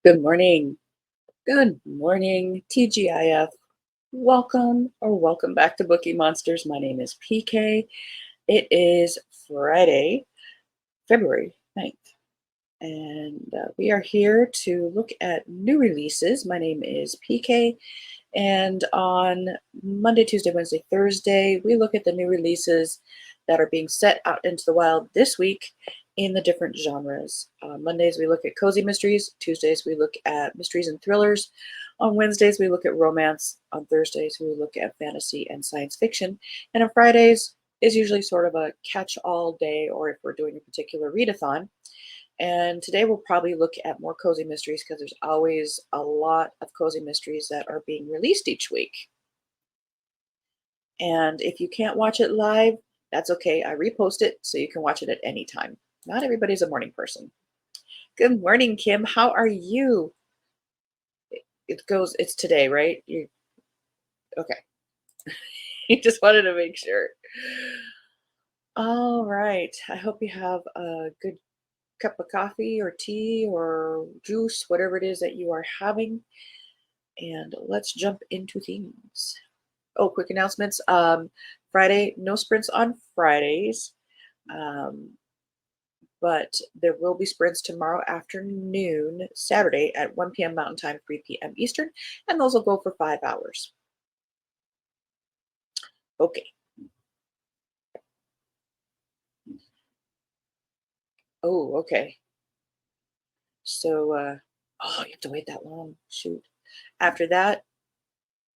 Good morning. Good morning, TGIF. Welcome back to Bookie Monsters. My name is PK. It is Friday, February 9th, and we are here to look at new releases. My name is PK, and on Monday, Tuesday, Wednesday, Thursday, we look at the new releases that are being set out into the wild this week in the different genres. On Mondays, we look at cozy mysteries. Tuesdays, we look at mysteries and thrillers. On Wednesdays, we look at romance. On Thursdays, we look at fantasy and science fiction. And on Fridays is usually sort of a catch-all day, or if we're doing a particular readathon. And today we'll probably look at more cozy mysteries because there's always a lot of cozy mysteries that are being released each week. And if you can't watch it live, that's okay. I repost it so you can watch it at any time. Not everybody's a morning person. Good morning, Kim. How are you? It's today, right? You okay. You just wanted to make sure. All right. I hope you have a good cup of coffee or tea or juice, whatever it is that you are having. And let's jump into things. Oh, quick announcements. Friday, no sprints on Fridays. Um, but there will be sprints tomorrow afternoon, Saturday at 1 p.m. Mountain Time, 3 p.m. Eastern, and those will go for 5 hours. Okay. Oh, okay. So, oh, you have to wait that long. Shoot. After that,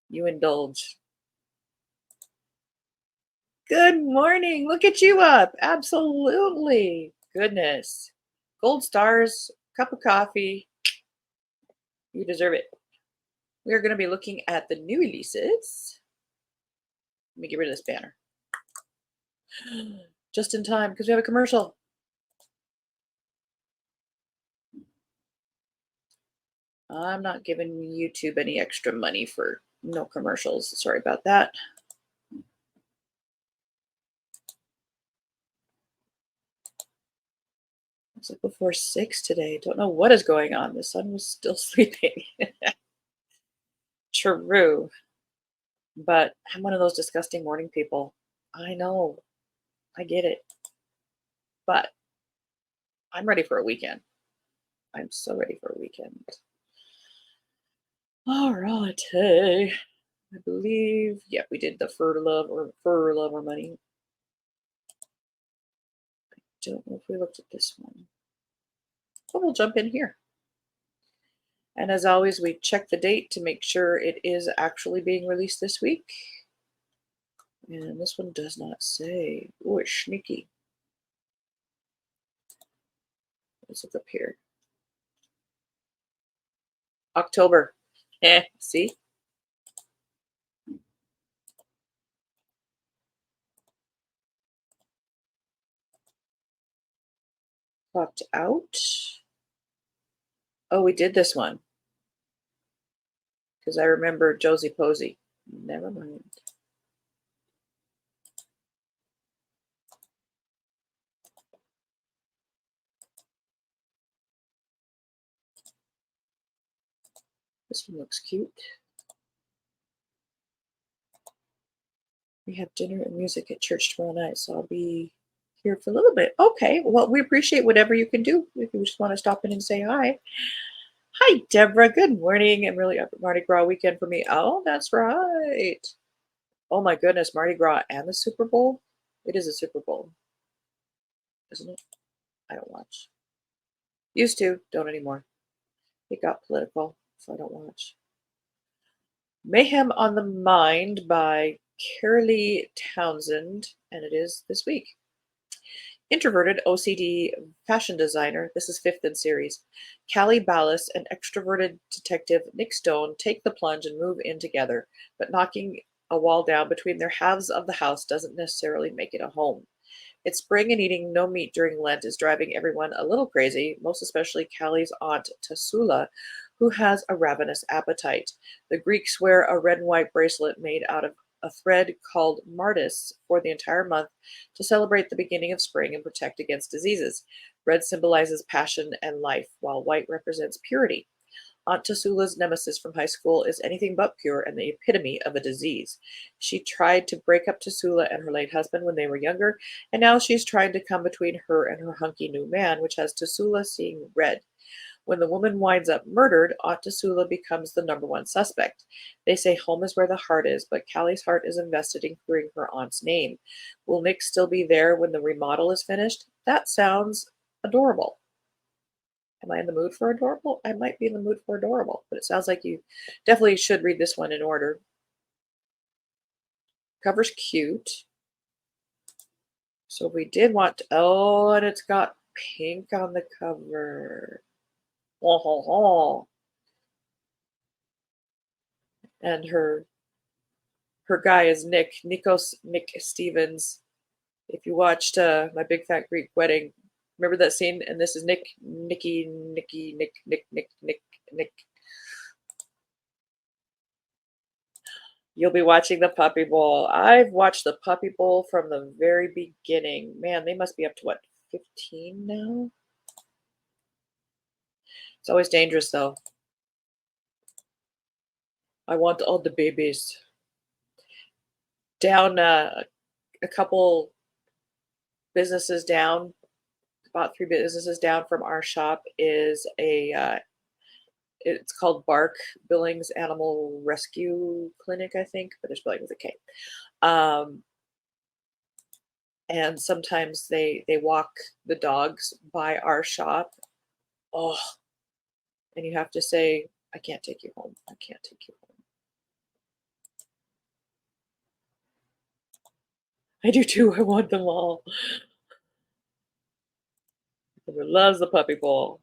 you indulge. Good morning. Look at you up. Absolutely. Goodness. Gold stars, cup of coffee. You deserve it. We are going to be looking at the new releases. Let me get rid of this banner. Just in time because we have a commercial. I'm not giving YouTube any extra money for no commercials. Sorry about that. It's like before 6 today. Don't know what is going on. The sun was still sleeping. True. But I'm one of those disgusting morning people. I know. I get it. But I'm ready for a weekend. I'm so ready for a weekend. All right. Hey, I believe, yep, we did the fur love or money. Don't know if we looked at this one. But we'll jump in here. And as always, we check the date to make sure it is actually being released this week. And this one does not say. Oh, it's sneaky. Let's look up here. October. See? Popped out. Oh, we did this one. Because I remember Josie Posey. Never mind. This one looks cute. We have dinner and music at church tomorrow night, so I'll be here for a little bit. Okay, well, we appreciate whatever you can do. If you just want to stop in and say hi. Hi, Deborah. Good morning. And really up Mardi Gras weekend for me. Oh, that's right. Oh my goodness, Mardi Gras and the Super Bowl? It is a Super Bowl, isn't it? I don't watch. Used to, don't anymore. It got political, so I don't watch. Mayhem on the Mind by Carolee Townsend, and it is this week. Introverted OCD fashion designer, this is fifth in series. Callie Ballas and extroverted detective Nick Stone take the plunge and move in together, but knocking a wall down between their halves of the house doesn't necessarily make it a home. It's spring and eating no meat during Lent is driving everyone a little crazy, most especially Callie's aunt Tasula, who has a ravenous appetite. The Greeks wear a red and white bracelet made out of a thread called martis for the entire month to celebrate the beginning of spring and protect against diseases. Red symbolizes passion and life, while white represents purity. Aunt Tasula's nemesis from high school is anything but pure and the epitome of a disease. She tried to break up Tasula and her late husband when they were younger, and now she's trying to come between her and her hunky new man, which has Tasula seeing red. When the woman winds up murdered, Aunt Tasula becomes the number one suspect. They say home is where the heart is, but Callie's heart is invested in clearing her aunt's name. Will Nick still be there when the remodel is finished? That sounds adorable. Am I in the mood for adorable? I might be in the mood for adorable, but it sounds like you definitely should read this one in order. Cover's cute. So we did want to, oh, and it's got pink on the cover. Oh, ho, ho. And her guy is Nick Stevens. If you watched My Big Fat Greek Wedding, remember that scene? And this is Nick. You'll be watching the Puppy Bowl. I've watched the Puppy Bowl from the very beginning. Man, they must be up to what, 15 now? It's always dangerous though. I want all the babies. Down a couple businesses down, about 3 businesses down from our shop is it's called Bark Billings Animal Rescue Clinic, I think, but there's spelling with a K. And sometimes they walk the dogs by our shop. Oh, and you have to say, I can't take you home. I can't take you home. I do too. I want them all. Everyone loves the Puppy Bowl.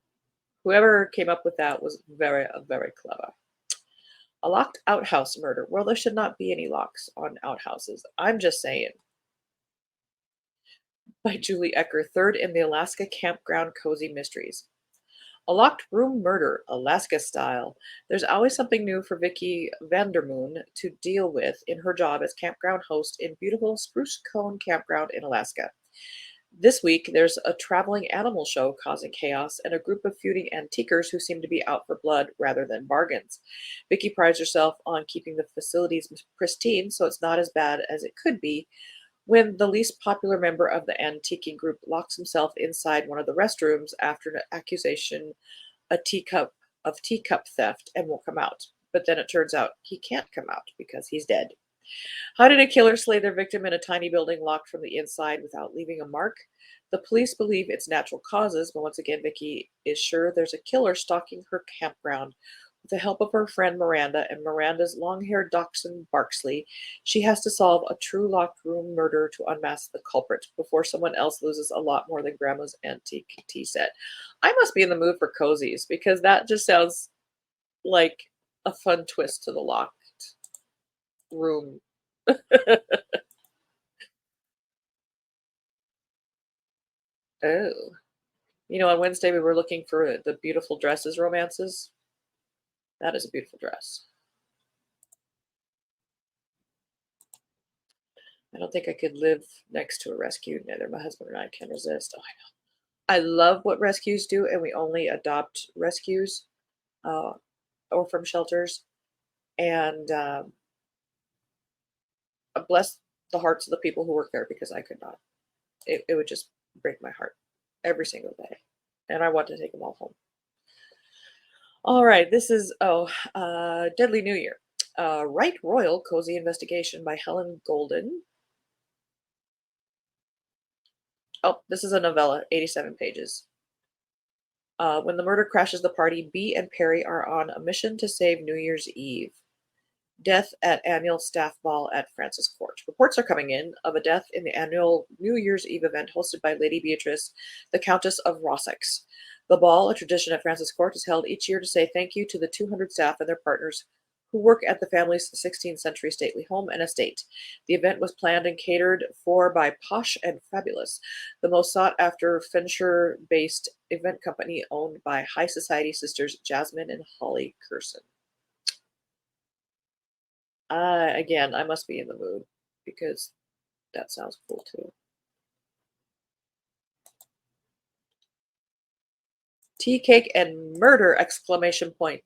Whoever came up with that was very, very clever. A locked outhouse murder. Well, there should not be any locks on outhouses. I'm just saying. By Julie Ecker, third in the Alaska Campground Cozy Mysteries. A locked room murder, Alaska style. There's always something new for Vicki Vandermoon to deal with in her job as campground host in beautiful Spruce Cone Campground in Alaska. This week, there's a traveling animal show causing chaos and a group of feuding antiquers who seem to be out for blood rather than bargains. Vicki prides herself on keeping the facilities pristine so it's not as bad as it could be when the least popular member of the antiquing group locks himself inside one of the restrooms after an accusation of teacup theft and won't come out. But then it turns out he can't come out because he's dead. How did a killer slay their victim in a tiny building locked from the inside without leaving a mark? The police believe it's natural causes, but once again, Vicki is sure there's a killer stalking her campground. With the help of her friend Miranda and Miranda's long-haired dachshund Barksley, she has to solve a true locked room murder to unmask the culprit before someone else loses a lot more than Grandma's antique tea set. I must be in the mood for cozies because that just sounds like a fun twist to the locked room. Oh. You know, on Wednesday we were looking for the beautiful dresses romances. That is a beautiful dress. I don't think I could live next to a rescue. Neither my husband and I can resist. Oh, I know. I love what rescues do, and we only adopt rescues uh, or from shelters. And bless the hearts of the people who work there because I could not. It would just break my heart every single day. And I want to take them all home. All right, this is, Deadly New Year. Right Royal Cozy Investigation by Helen Golden. Oh, this is a novella, 87 pages. When the murder crashes the party, Bee and Perry are on a mission to save New Year's Eve. Death at annual staff ball at Francis Court. Reports are coming in of a death in the annual New Year's Eve event hosted by Lady Beatrice, the Countess of Rossex. The ball, a tradition at Francis Court, is held each year to say thank you to the 200 staff and their partners who work at the family's 16th century stately home and estate. The event was planned and catered for by Posh and Fabulous, the most sought-after Fincher-based event company owned by high society sisters Jasmine and Holly Curson. Again, I must be in the mood because that sounds cool too. Tea cake and murder! Exclamation point.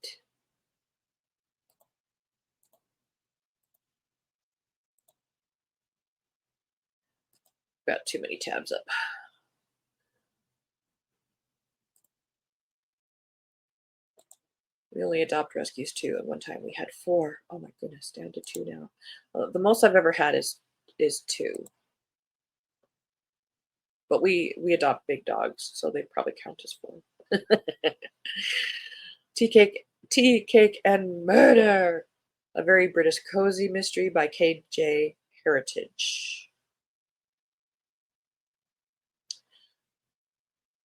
Got too many tabs up. We only adopt rescues 2. At one time we had 4. Oh my goodness, down to 2 now. The most I've ever had is 2. But we adopt big dogs, so they probably count as 4. Tea Cake and Murder. A very British cozy mystery by K.J. Heritage.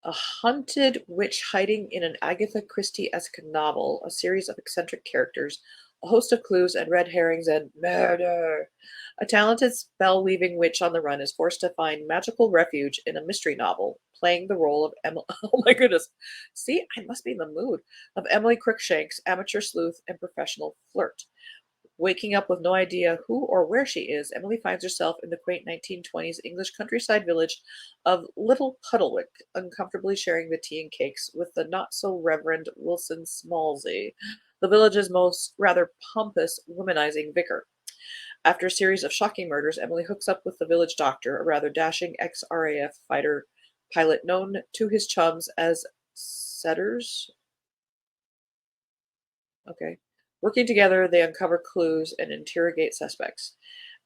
A haunted witch hiding in an Agatha Christie-esque novel, a series of eccentric characters, a host of clues and red herrings, and murder. A talented spell-weaving witch on the run is forced to find magical refuge in a mystery novel, playing the role of Emily. Oh my goodness. See, I must be in the mood. Of Emily Crookshanks, amateur sleuth and professional flirt. Waking up with no idea who or where she is, Emily finds herself in the quaint 1920s English countryside village of Little Puddlewick, uncomfortably sharing the tea and cakes with the not-so-reverend Wilson Smallsy, the village's most rather pompous womanizing vicar. After a series of shocking murders, Emily hooks up with the village doctor, a rather dashing ex-RAF fighter pilot known to his chums as setters. Okay. Working together, they uncover clues and interrogate suspects.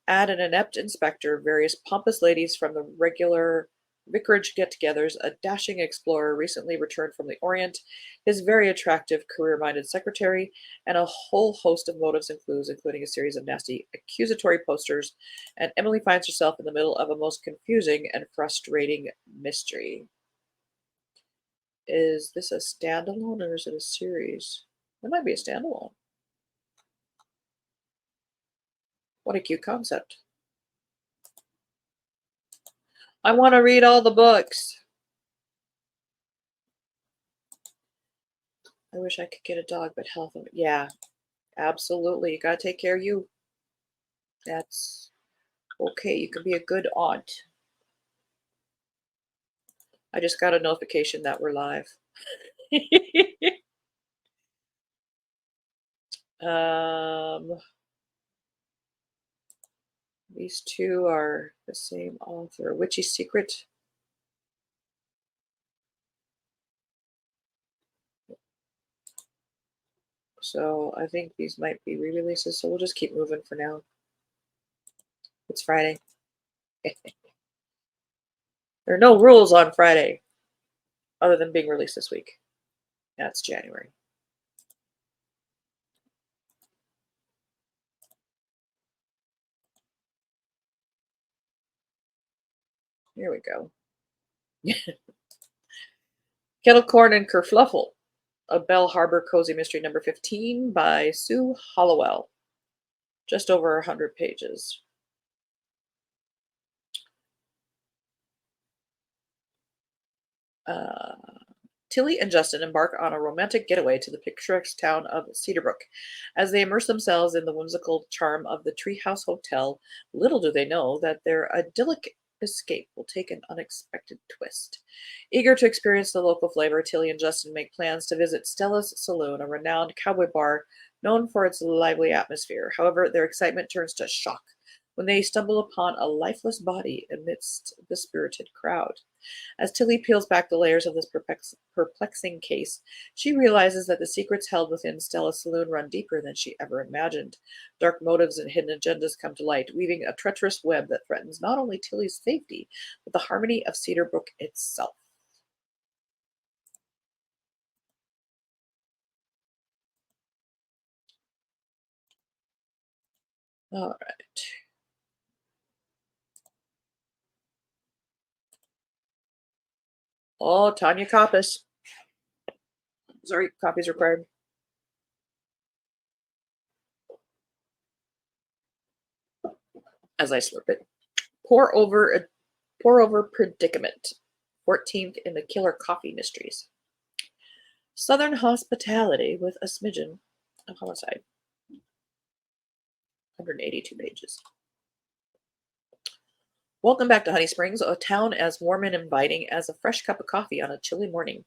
Add an inept inspector, various pompous ladies from the regular vicarage get-togethers, a dashing explorer recently returned from the Orient, his very attractive, career-minded secretary, and a whole host of motives and clues, including a series of nasty accusatory posters, and Emily finds herself in the middle of a most confusing and frustrating mystery. Is this a standalone or is it a series? It might be a standalone. What a cute concept. I want to read all the books. I wish I could get a dog, but health. Yeah, absolutely. You got to take care of you. That's okay. You can be a good aunt. I just got a notification that we're live. um, these two are the same author. Witchy Secret. So I think these might be re-releases. So we'll just keep moving for now. It's Friday. There are no rules on Friday other than being released this week. That's January. Here we go. Kettle Corn and Kerfluffle, a Bell Harbor Cozy Mystery number 15 by Sue Hollowell. Just over 100 pages. Tilly and Justin embark on a romantic getaway to the picturesque town of Cedarbrook. As they immerse themselves in the whimsical charm of the Treehouse Hotel, little do they know that their idyllic escape will take an unexpected twist. Eager to experience the local flavor, Tilly and Justin make plans to visit Stella's Saloon, a renowned cowboy bar known for its lively atmosphere. However, their excitement turns to shock when they stumble upon a lifeless body amidst the spirited crowd. As Tilly peels back the layers of this perplexing case, she realizes that the secrets held within Stella's saloon run deeper than she ever imagined. Dark motives and hidden agendas come to light, weaving a treacherous web that threatens not only Tilly's safety, but the harmony of Cedarbrook itself. All right. Oh, Tanya Koppas. Sorry, copies required. As I slurp it. Pour over predicament. 14th in the Killer Coffee Mysteries. Southern hospitality with a smidgen of homicide. 182 pages. Welcome back to Honey Springs, a town as warm and inviting as a fresh cup of coffee on a chilly morning.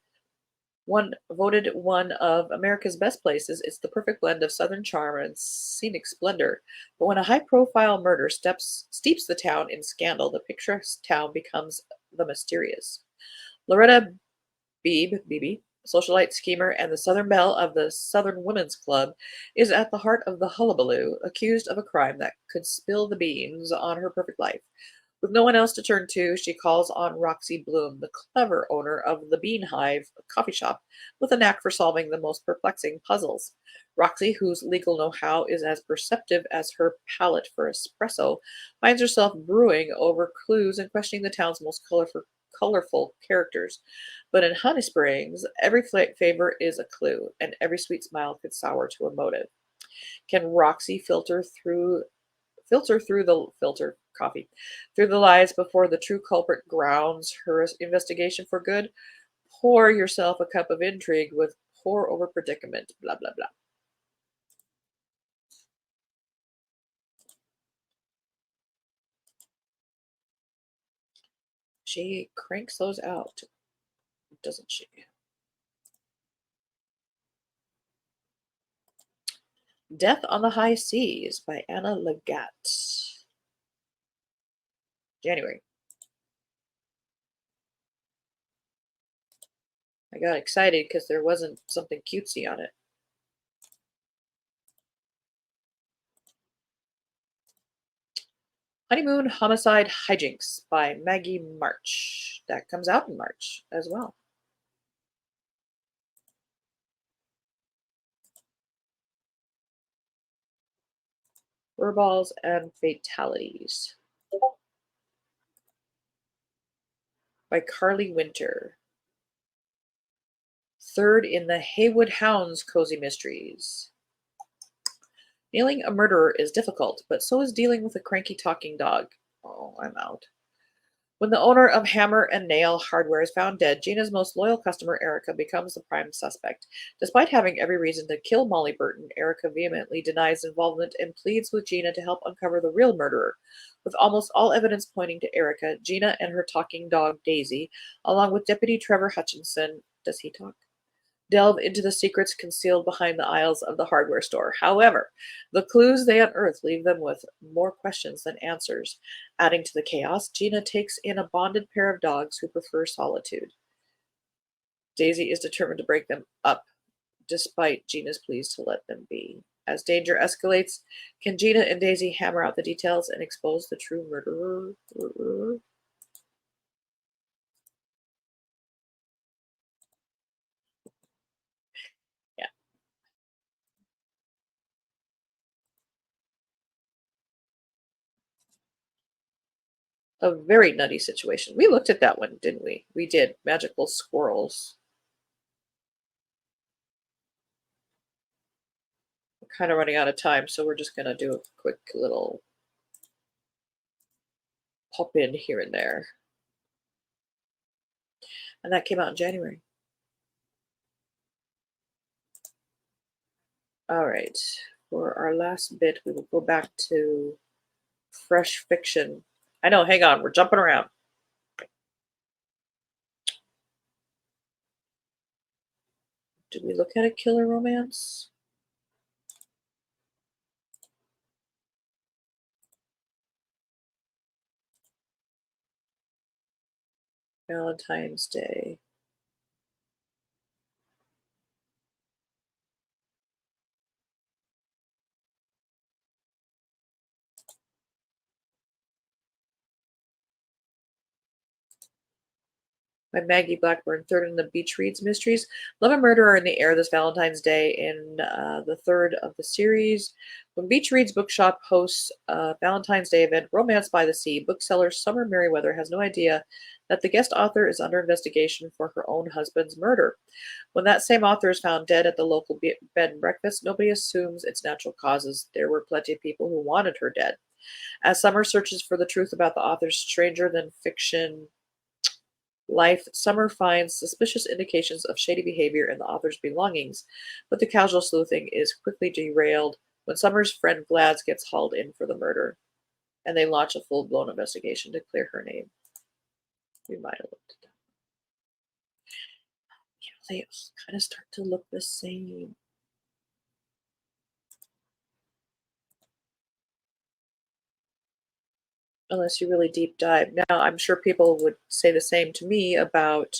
One voted one of America's best places, it's the perfect blend of southern charm and scenic splendor. But when a high-profile murder steeps the town in scandal, the picturesque town becomes the mysterious. Loretta Beebe, socialite schemer and the Southern Belle of the Southern Women's Club, is at the heart of the hullabaloo, accused of a crime that could spill the beans on her perfect life. With no one else to turn to, she calls on Roxy Bloom, the clever owner of the Beanhive coffee shop, with a knack for solving the most perplexing puzzles. Roxy, whose legal know-how is as perceptive as her palate for espresso, finds herself brewing over clues and questioning the town's most colorful characters. But in Honey Springs, every favor is a clue, and every sweet smile could sour to a motive. Can Roxy filter through the filter coffee through the lies before the true culprit grounds her investigation for good? Pour yourself a cup of intrigue with pour over predicament. Blah blah blah. She cranks those out, doesn't she? Death on the High Seas by Anna Legat. January. I got excited because there wasn't something cutesy on it. Honeymoon Homicide Hijinks by Maggie March. That comes out in March as well. Furballs and Fatalities by Carly Winter. Third in the Haywood Hounds Cozy Mysteries. Nailing a murderer is difficult, but so is dealing with a cranky talking dog. Oh, I'm out. When the owner of Hammer and Nail Hardware is found dead, Gina's most loyal customer, Erica, becomes the prime suspect. Despite having every reason to kill Molly Burton, Erica vehemently denies involvement and pleads with Gina to help uncover the real murderer. With almost all evidence pointing to Erica, Gina and her talking dog, Daisy, along with Deputy Trevor Hutchinson, does he talk? Delve into the secrets concealed behind the aisles of the hardware store. However, the clues they unearth leave them with more questions than answers. Adding to the chaos, Gina takes in a bonded pair of dogs who prefer solitude. Daisy is determined to break them up, despite Gina's pleas to let them be. As danger escalates, can Gina and Daisy hammer out the details and expose the true murderer? Yeah. A very nutty situation. We looked at that one, didn't we? We did. Magical squirrels. We're kind of running out of time, so we're just going to do a quick little pop in here and there. And that came out in January. All right. For our last bit, we will go back to fresh fiction. I know, hang on, we're jumping around. Did we look at a killer romance? Valentine's Day. By Maggie Blackburn, third in the Beach Reads Mysteries. Love and Murder are in the air this Valentine's Day in the third of the series. When Beach Reads Bookshop hosts a Valentine's Day event, Romance by the Sea, bookseller Summer Merriweather has no idea that the guest author is under investigation for her own husband's murder. When that same author is found dead at the local bed and breakfast, nobody assumes it's natural causes. There were plenty of people who wanted her dead. As Summer searches for the truth about the author's stranger than fiction life, Summer finds suspicious indications of shady behavior in the author's belongings, but the casual sleuthing is quickly derailed when Summer's friend Glads gets hauled in for the murder, and they launch a full-blown investigation to clear her name. We might have looked at that. they kind of start to look the same. Unless you really deep dive. Now, I'm sure people would say the same to me about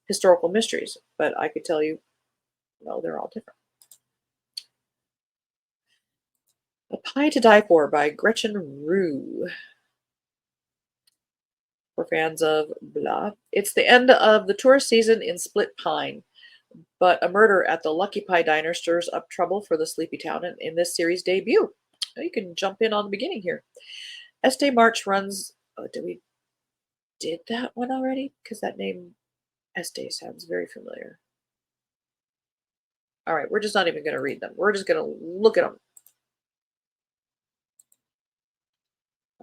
historical mysteries, but I could tell you, no, they're all different. A Pie to Die For by Gretchen Rue. For fans of blah. It's the end of the tourist season in Split Pine, but a murder at the Lucky Pie Diner stirs up trouble for the sleepy town in this series debut. You can jump in on the beginning here. Estee March runs. Oh, did that one already? Because that name Estee sounds very familiar. All right, we're just not even going to read them. We're just going to look at them.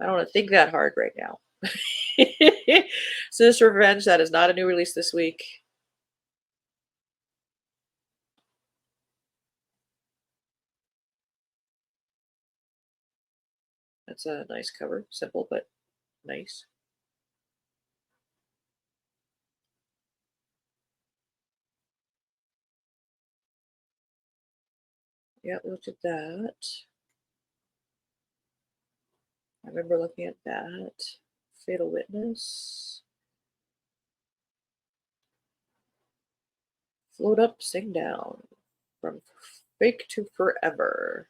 I don't want to think that hard right now. Sinister Revenge, that is not a new release this week. That's a nice cover. Simple, but nice. Yeah, looked at that. I remember looking at that. Fatal Witness. Float Up, Sing Down. From Fake to Forever.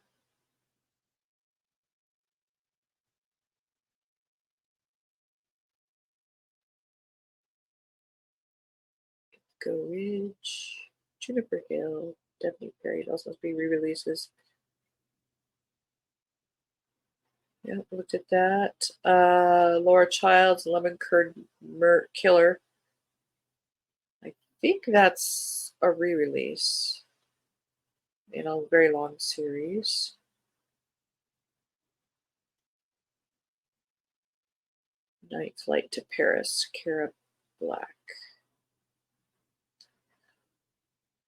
Go Ridge. Juniper Hill. Definitely Perry. It also must be re-releases. Yeah, looked at that. Laura Child's Lemon Curd Killer. I think that's a re-release in a very long series. Night Flight to Paris, Cara Black.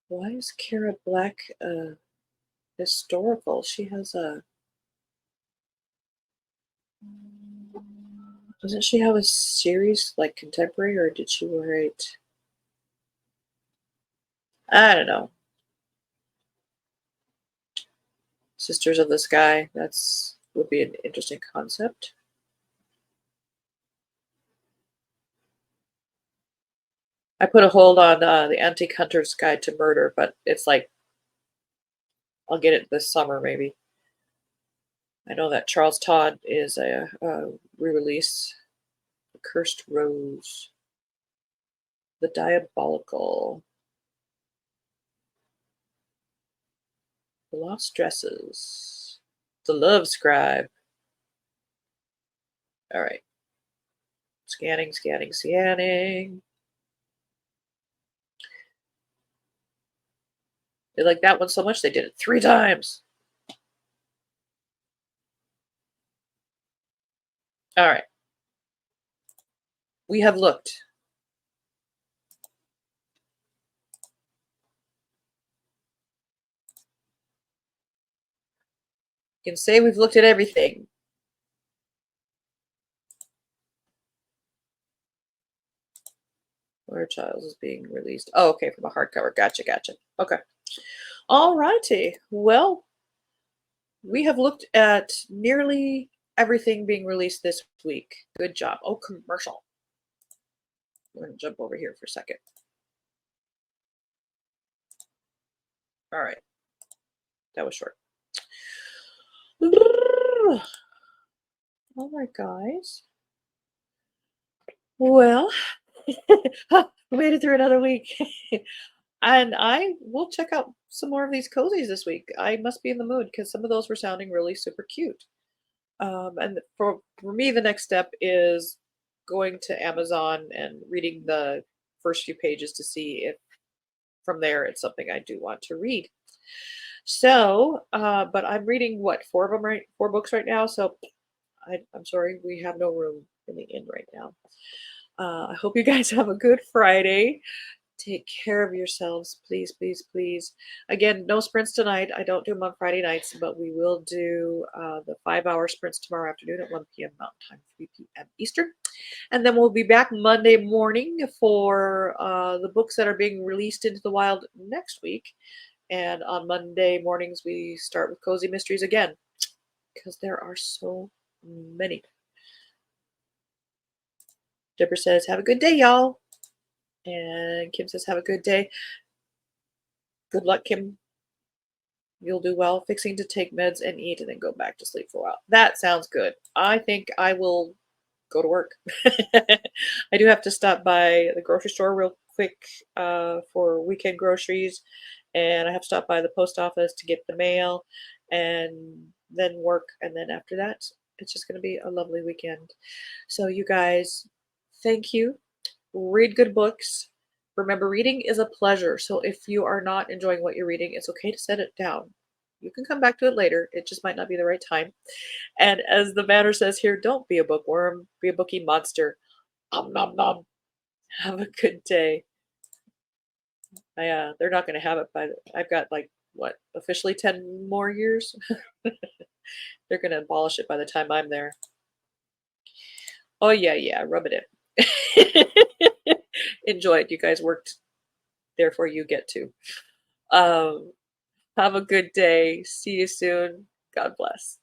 Why is Cara Black historical? She has a. Doesn't she have a series like contemporary, or did she write? I don't know. Sisters of the Sky. That's would be an interesting concept. I put a hold on the Antique Hunter's Guide to Murder, but it's like I'll get it this summer maybe. I know that Charles Todd is a re-release. The Cursed Rose. The Diabolical. The Lost Dresses. The Love Scribe. All right. Scanning, scanning, scanning. They like that one so much they did it 3 times. All right. We have looked. You can say we've looked at everything. Where Childs is being released. Oh, okay, from a hardcover. Gotcha, gotcha. Okay. All righty. Well, we have looked at nearly everything being released this week. Good job. Oh, commercial. We're going to jump over here for a second. All right. That was short. All right, guys. Well, we made it through another week. And I will check out some more of these cozies this week. I must be in the mood because some of those were sounding really super cute. And for me, the next step is going to Amazon and reading the first few pages to see if from there it's something I do want to read. So, but I'm reading what, 4 books right now. So I'm sorry, we have no room in the inn right now. I hope you guys have a good Friday. Take care of yourselves, please, please, please. Again, no sprints tonight. I don't do them on Friday nights, but we will do the 5-hour sprints tomorrow afternoon at 1 p.m. Mountain Time, 3 p.m. Eastern. And then we'll be back Monday morning for the books that are being released into the wild next week. And on Monday mornings, we start with Cozy Mysteries again because there are so many. Deborah says, have a good day, y'all. And Kim says, have a good day. Good luck, Kim. You'll do well fixing to take meds and eat and then go back to sleep for a while. That sounds good. I think I will go to work. I do have to stop by the grocery store real quick for weekend groceries. And I have to stop by the post office to get the mail and then work. And then after that, it's just going to be a lovely weekend. So, you guys, thank you. Read good books. Remember, reading is a pleasure. So if you are not enjoying what you're reading, it's okay to set it down. You can come back to it later. It just might not be the right time. And as the banner says here, don't be a bookworm, be a bookie monster. Nom nom. Have a good day. They're not going to have it by I've got like what, officially 10 more years. They're going to abolish it by the time I'm there. Oh yeah, rub it in. Enjoy it. You guys worked, therefore you get to. Have a good day. See you soon. God bless.